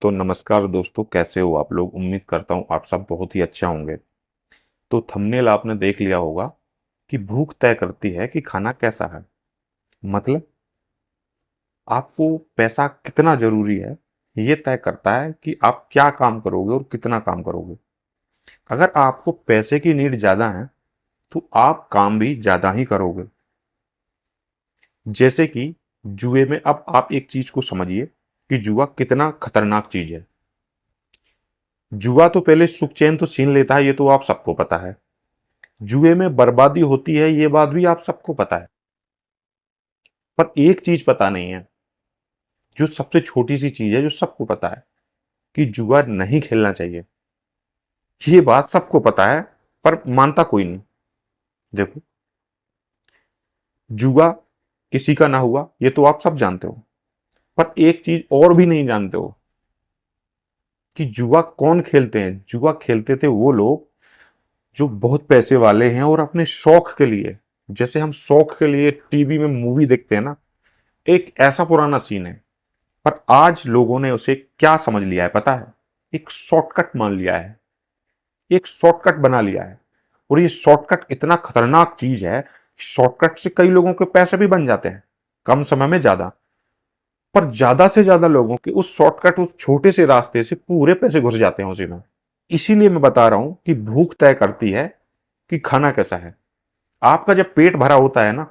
तो नमस्कार दोस्तों, कैसे हो आप लोग। उम्मीद करता हूँ आप सब बहुत ही अच्छा होंगे। तो थंबनेल आपने देख लिया होगा कि भूख तय करती है कि खाना कैसा है। मतलब आपको पैसा कितना जरूरी है, ये तय करता है कि आप क्या काम करोगे और कितना काम करोगे। अगर आपको पैसे की नीड ज्यादा है तो आप काम भी ज्यादा ही करोगे। जैसे कि जुए में, अब आप एक चीज को समझिए कि जुआ कितना खतरनाक चीज है। जुआ तो पहले सुख चैन तो छीन लेता है, ये तो आप सबको पता है। जुए में बर्बादी होती है, ये बात भी आप सबको पता है। पर एक चीज पता नहीं है, जो सबसे छोटी सी चीज है जो सबको पता है, कि जुआ नहीं खेलना चाहिए। ये बात सबको पता है, पर मानता कोई नहीं। देखो, जुआ किसी का ना हुआ ये तो आप सब जानते हो, पर एक चीज और भी नहीं जानते हो कि जुआ कौन खेलते हैं। जुआ खेलते थे वो लोग जो बहुत पैसे वाले हैं और अपने शौक के लिए। जैसे हम शौक के लिए टीवी में मूवी देखते हैं ना, एक ऐसा पुराना सीन है। पर आज लोगों ने उसे क्या समझ लिया है पता है? एक शॉर्टकट मान लिया है, एक शॉर्टकट बना लिया है। और ये शॉर्टकट इतना खतरनाक चीज है, शॉर्टकट से कई लोगों के पैसे भी बन जाते हैं कम समय में ज्यादा। पर ज्यादा से ज्यादा लोगों के उस शॉर्टकट, उस छोटे से रास्ते से पूरे पैसे घुस जाते हैं उसी में। इसीलिए मैं बता रहा हूं कि भूख तय करती है कि खाना कैसा है। आपका जब पेट भरा होता है ना,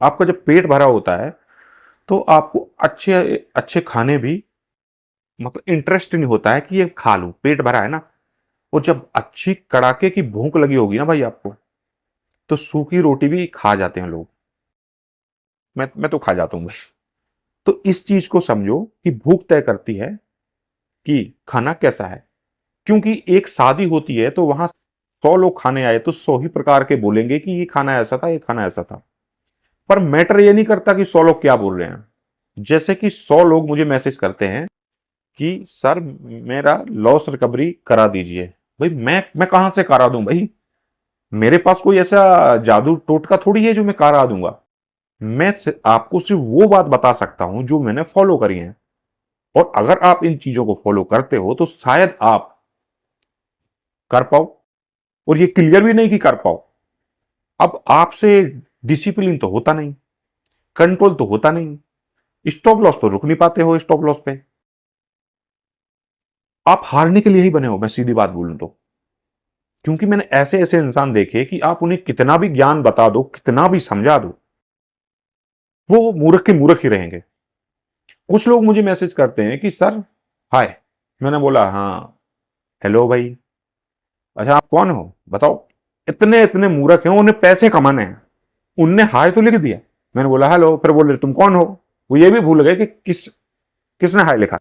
आपका जब पेट भरा होता है तो आपको अच्छे अच्छे खाने भी, मतलब इंटरेस्ट नहीं होता है कि ये खा लूं, पेट भरा है ना। और जब अच्छी कड़ाके की भूख लगी होगी ना भाई आपको, तो सूखी रोटी भी खा जाते हैं लोग। मैं तो खा जाता हूं भाई। तो इस चीज को समझो कि भूख तय करती है कि खाना कैसा है। क्योंकि एक शादी होती है तो वहां 100 लोग खाने आए तो 100 ही प्रकार के बोलेंगे कि ये खाना ऐसा था, ये खाना ऐसा था। पर मैटर ये नहीं करता कि 100 लोग क्या बोल रहे हैं। जैसे कि 100 लोग मुझे मैसेज करते हैं कि सर मेरा लॉस रिकवरी करा दीजिए। भाई मैं कहां से करा दूं भाई? मेरे पास कोई ऐसा जादू टोटका थोड़ी है जो मैं करा दूंगा। आपको सिर्फ वो बात बता सकता हूं जो मैंने फॉलो करी है। और अगर आप इन चीजों को फॉलो करते हो तो शायद आप कर पाओ। और ये क्लियर भी नहीं कि कर पाओ। अब आपसे डिसिप्लिन तो होता नहीं, कंट्रोल तो होता नहीं, स्टॉप लॉस तो रुक नहीं पाते हो। स्टॉप लॉस पे आप हारने के लिए ही बने हो, मैं सीधी बात बोलूं तो। क्योंकि मैंने ऐसे ऐसे इंसान देखे कि आप उन्हें कितना भी ज्ञान बता दो, कितना भी समझा दो, वो मूर्ख के मूर्ख ही रहेंगे। कुछ लोग मुझे मैसेज करते हैं कि सर हाय। मैंने बोला हाँ, हेलो भाई, अच्छा आप कौन हो बताओ। इतने इतने मूर्ख हैं, उन्हें पैसे कमाने हैं, उनने हाय तो लिख दिया। मैंने बोला हेलो, फिर बोल रहे तुम कौन हो। वो ये भी भूल गए कि किसने हाय लिखा।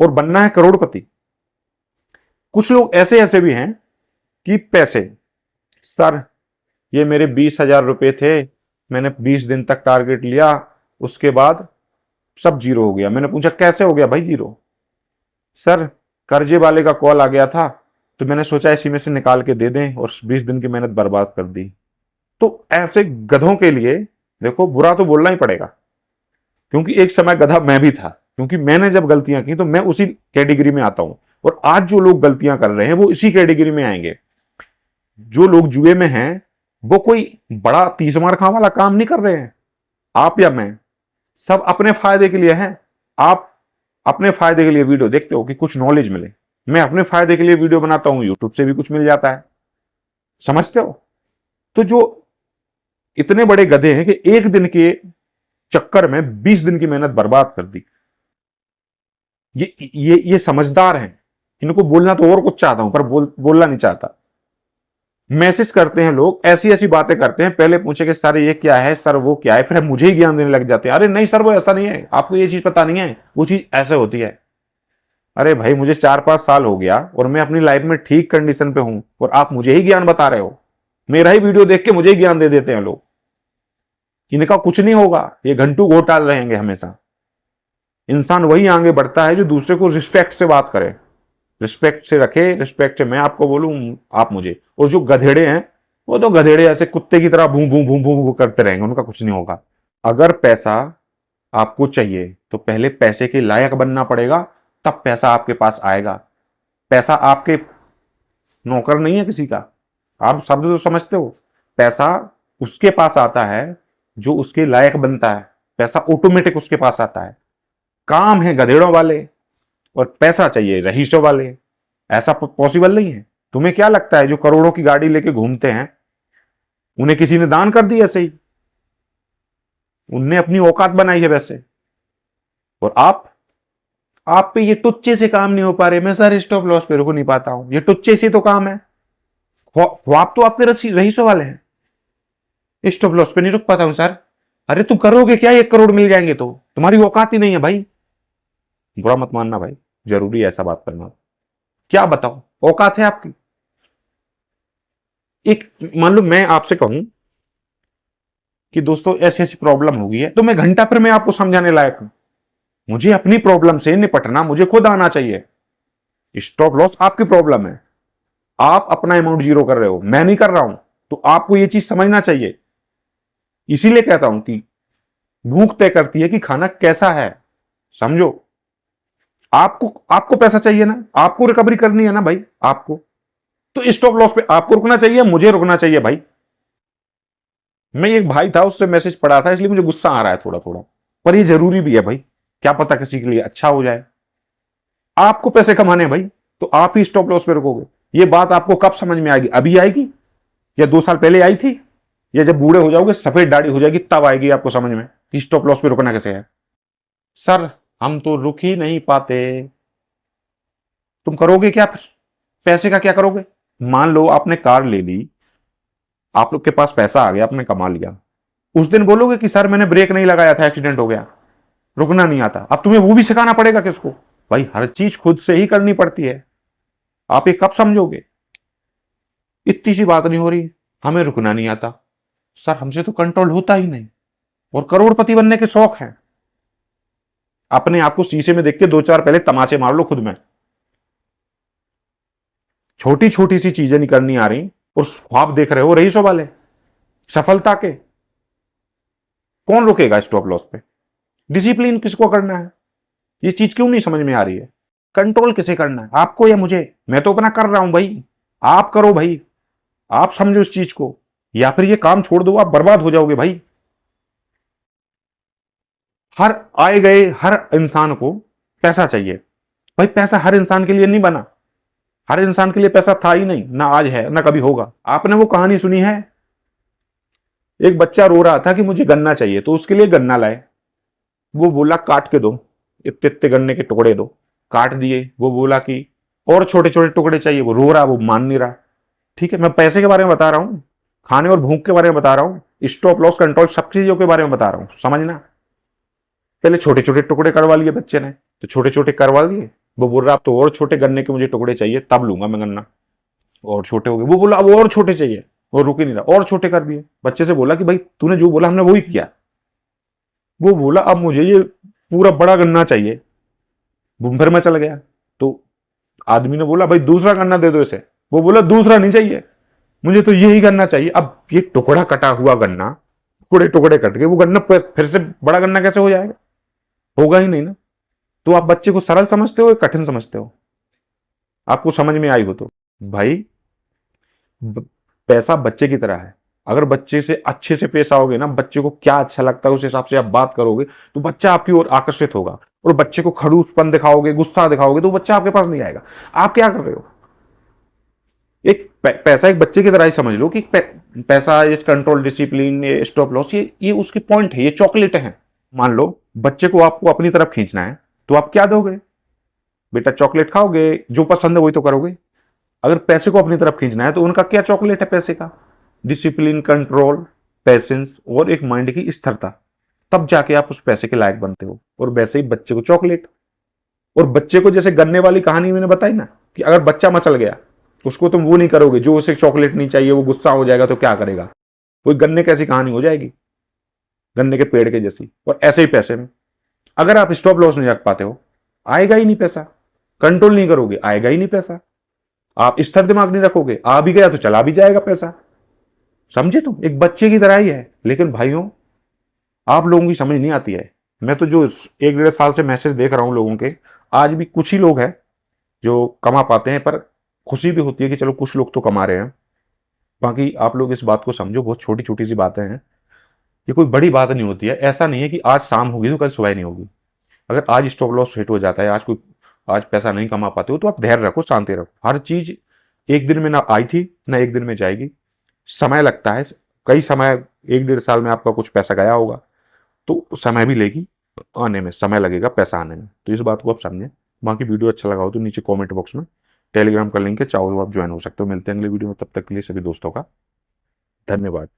और बनना है करोड़पति। कुछ लोग ऐसे ऐसे भी हैं कि पैसे, सर ये मेरे 20,000 रुपए थे, मैंने 20 दिन तक टारगेट लिया, उसके बाद सब जीरो हो गया। मैंने पूछा कैसे हो गया भाई जीरो? सर कर्जे वाले का कॉल आ गया था, तो मैंने सोचा इसी में से निकाल के दे दें, और 20 दिन की मेहनत बर्बाद कर दी। तो ऐसे गधों के लिए देखो, बुरा तो बोलना ही पड़ेगा, क्योंकि एक समय गधा मैं भी था। क्योंकि मैंने जब गलतियां की तो मैं उसी कैटेगरी में आता हूं। और आज जो लोग गलतियां कर रहे हैं वो इसी कैटेगरी में आएंगे। जो लोग जुए में हैं वो कोई बड़ा 30 मार खा वाला काम नहीं कर रहे हैं। आप या मैं, सब अपने फायदे के लिए हैं। आप अपने फायदे के लिए वीडियो देखते हो कि कुछ नॉलेज मिले। मैं अपने फायदे के लिए वीडियो बनाता हूं, यूट्यूब से भी कुछ मिल जाता है। समझते हो? तो जो इतने बड़े गधे हैं कि एक दिन के चक्कर में 20 दिन की मेहनत बर्बाद कर दी, ये समझदार हैं। इनको बोलना तो और कुछ चाहता हूं, पर बोलना नहीं चाहता। मैसेज करते हैं लोग, ऐसी ऐसी बातें करते हैं, पहले पूछे कि सर ये क्या है, सर वो क्या है, फिर मुझे ही ज्ञान देने लग जाते हैं। अरे नहीं सर वो ऐसा नहीं है, आपको ये चीज पता नहीं है, वो चीज ऐसे होती है। अरे भाई मुझे 4-5 साल हो गया और मैं अपनी लाइफ में ठीक कंडीशन पे हूं, और आप मुझे ही ज्ञान बता रहे हो। मेरा ही वीडियो देख के मुझे ही ज्ञान दे देते हैं लोग। इनका कुछ नहीं होगा, ये घंटू घोटाल रहेंगे हमेशा। इंसान वही आगे बढ़ता है जो दूसरे को रिस्पेक्ट से बात करे, रिस्पेक्ट से रखे, रिस्पेक्ट से मैं आपको बोलूं, आप मुझे। और जो गधेड़े हैं वो तो गधेड़े ऐसे कुत्ते की तरह भू भू भू भू भू करते रहेंगे, उनका कुछ नहीं होगा। अगर पैसा आपको चाहिए तो पहले पैसे के लायक बनना पड़ेगा, तब पैसा आपके पास आएगा। पैसा आपके नौकर नहीं है किसी का। आप शब्द तो समझते हो। पैसा उसके पास आता है जो उसके लायक बनता है। पैसा ऑटोमेटिक उसके पास आता है। काम है गधेड़ों वाले और पैसा चाहिए रईसों वाले। ऐसा पॉसिबल नहीं है। तुम्हें क्या लगता है जो करोड़ों की गाड़ी लेके घूमते हैं उन्हें किसी ने दान कर दी? ऐसे ही उनने अपनी औकात बनाई है वैसे। और आप पे ये टुच्चे से काम नहीं हो पा रहे। मैं सर स्टॉप लॉस पे रुक नहीं पाता हूं। ये टुच्चे से तो काम है। ख्वाब तो आपके रईसों वाले हैं। स्टॉप लॉस पे नहीं रुक पाता हूं सर। अरे तुम करोगे क्या? 1 करोड़ मिल जाएंगे तो तुम्हारी औकात ही नहीं है भाई। बुरा मत मानना भाई, जरूरी है ऐसा बात करना। क्या बताओ औकात है आपकी? एक मान लो मैं आपसे कहूं कि दोस्तों ऐसी ऐसी प्रॉब्लम हो गई है, तो मैं घंटा फिर मैं आपको समझाने लायक हूं। मुझे अपनी प्रॉब्लम से निपटना मुझे खुद आना चाहिए। स्टॉप लॉस आपकी प्रॉब्लम है। आप अपना अमाउंट जीरो कर रहे हो, मैं नहीं कर रहा हूं। तो आपको यह चीज समझना चाहिए। इसीलिए कहता हूं कि भूख तय करती है कि खाना कैसा है। समझो। आपको आपको पैसा चाहिए ना, आपको रिकवरी करनी है ना भाई आपको। तो स्टॉप लॉस पे आपको रुकना चाहिए, मुझे रुकना चाहिए भाई। मैं एक भाई था उससे मैसेज पढ़ा था इसलिए मुझे गुस्सा आ रहा है थोड़ा थोड़ा, पर ये जरूरी भी है भाई। क्या पता किसी के लिए अच्छा हो जाए। आपको पैसे कमाने हैं भाई, तो आप ही स्टॉप लॉस पे रुकोगे। ये बात आपको कब समझ में आएगी? अभी आएगी या 2 साल पहले आई थी, या जब बूढ़े हो जाओगे सफेद दाढ़ी हो जाएगी तब आएगी आपको समझ में कि स्टॉप लॉस पे रुकना कैसे है? सर हम तो रुक ही नहीं पाते। तुम करोगे क्या फिर? पैसे का क्या करोगे? मान लो आपने कार ले ली, आप लोग के पास पैसा आ गया, आपने कमा लिया। उस दिन बोलोगे कि सर मैंने ब्रेक नहीं लगाया था, एक्सीडेंट हो गया, रुकना नहीं आता। अब तुम्हें वो भी सिखाना पड़ेगा किसको? भाई हर चीज खुद से ही करनी पड़ती है। आप ये कब समझोगे? इतनी सी बात नहीं हो रही, हमें रुकना नहीं आता। सर हमसे तो कंट्रोल होता ही नहीं, और करोड़पति बनने के शौक है। अपने आप को शीशे में देख के 2-4 पहले तमाचे मार लो खुद में। छोटी छोटी सी चीजें नहीं करनी आ रही और ख्वाब देख रहे हो रईसों वाले सफलता के। कौन रुकेगा स्टॉप लॉस पे? डिसिप्लिन किसको करना है? ये चीज क्यों नहीं समझ में आ रही है? कंट्रोल किसे करना है, आपको या मुझे? मैं तो अपना कर रहा हूं भाई, आप करो भाई। आप समझो इस चीज को, या फिर ये काम छोड़ दो, आप बर्बाद हो जाओगे भाई। हर आए गए हर इंसान को पैसा चाहिए भाई। पैसा हर इंसान के लिए नहीं बना। हर इंसान के लिए पैसा था ही नहीं, ना आज है ना कभी होगा। आपने वो कहानी सुनी है, एक बच्चा रो रहा था कि मुझे गन्ना चाहिए, तो उसके लिए गन्ना लाए। वो बोला काट के दो, इतने इतने गन्ने के टुकड़े दो। काट दिए। वो बोला कि और छोटे छोटे टुकड़े चाहिए। वो रो रहा, वो मान नहीं रहा। ठीक है, मैं पैसे के बारे में बता रहा हूं, खाने और भूख के बारे में बता रहा हूं, स्टॉप लॉस कंट्रोल सब चीजों के बारे में बता रहा हूं, समझना। पहले छोटे छोटे टुकड़े करवा लिए बच्चे ने, तो छोटे छोटे करवा लिए। वो बोल रहा अब तो और छोटे गन्ने के मुझे टुकड़े चाहिए, तब लूंगा मैं गन्ना। और छोटे हो गए। वो बोला अब और छोटे चाहिए। वो रुक ही नहीं रहा, और छोटे कर दिए। बच्चे से बोला कि भाई तूने जो बोला हमने वही किया। वो बोला अब मुझे ये पूरा बड़ा गन्ना चाहिए। फिर मैं चल गया, तो आदमी ने बोला भाई दूसरा गन्ना दे दो इसे। वो बोला दूसरा नहीं चाहिए, मुझे तो यही गन्ना चाहिए। अब ये टुकड़ा कटा हुआ गन्ना, टुकड़े टुकड़े कट के वो गन्ना फिर से बड़ा गन्ना कैसे हो जाएगा? होगा ही नहीं ना। तो आप बच्चे को सरल समझते हो या कठिन समझते हो? आपको समझ में आई हो तो भाई, पैसा बच्चे की तरह है। अगर बच्चे से अच्छे से पेश आओगे ना, बच्चे को क्या अच्छा लगता है उस हिसाब से आप बात करोगे, तो बच्चा आपकी ओर आकर्षित होगा। और बच्चे को खड़ूसपन दिखाओगे, गुस्सा दिखाओगे, तो बच्चा आपके पास नहीं आएगा। आप क्या कर रहे हो? एक पैसा एक बच्चे की तरह ही समझ लो कि पैसा इस कंट्रोल, डिसिप्लिन, स्टॉप लॉस, ये उसके पॉइंट है, ये चॉकलेट है। मान लो बच्चे को आपको अपनी तरफ खींचना है, तो आप क्या दोगे? बेटा चॉकलेट खाओगे, जो पसंद है वही तो करोगे। अगर पैसे को अपनी तरफ खींचना है तो उनका क्या चॉकलेट है पैसे का? डिसिप्लिन, कंट्रोल, पेशेंस और एक माइंड की स्थिरता। तब जाके आप उस पैसे के लायक बनते हो। और वैसे ही बच्चे को चॉकलेट। और बच्चे को जैसे गन्ने वाली कहानी मैंने बताई ना, कि अगर बच्चा मचल गया, उसको तुम वो नहीं करोगे जो उसे चॉकलेट नहीं चाहिए, वो गुस्सा हो जाएगा, तो क्या करेगा? कोई गन्ने कैसी कहानी हो जाएगी, गन्ने के पेड़ के जैसी। और ऐसे ही पैसे में अगर आप स्टॉप लॉस नहीं रख पाते हो, आएगा ही नहीं पैसा। कंट्रोल नहीं करोगे, आएगा ही नहीं पैसा। आप स्थिर दिमाग नहीं रखोगे, आ भी गया तो चला भी जाएगा पैसा। समझे? तुम एक बच्चे की तरह ही है। लेकिन भाइयों, आप लोगों की समझ नहीं आती है। मैं तो जो 1 डेढ़ साल से मैसेज देख रहा हूँ लोगों के, आज भी कुछ ही लोग हैं जो कमा पाते हैं, पर खुशी भी होती है कि चलो कुछ लोग तो कमा रहे हैं। बाकी आप लोग इस बात को समझो, बहुत छोटी छोटी सी बातें हैं, ये कोई बड़ी बात नहीं होती है। ऐसा नहीं है कि आज शाम होगी तो कल सुबह नहीं होगी। अगर आज स्टॉप लॉस हिट हो जाता है, आज पैसा नहीं कमा पाते हो, तो आप धैर्य रखो, शांति रखो। हर चीज एक दिन में ना आई थी ना एक दिन में जाएगी, समय लगता है। कई समय, 1 डेढ़ साल में आपका कुछ पैसा गया होगा, तो समय भी लेगी आने में, समय लगेगा पैसा आने में, तो इस बात को आप समझें। बाकी वीडियो अच्छा लगा हो तो नीचे कमेंट बॉक्स में टेलीग्राम का लिंक है, चाहो तो आप ज्वाइन हो सकते हो। मिलते हैं अगले वीडियो में, तब तक के लिए सभी दोस्तों का धन्यवाद।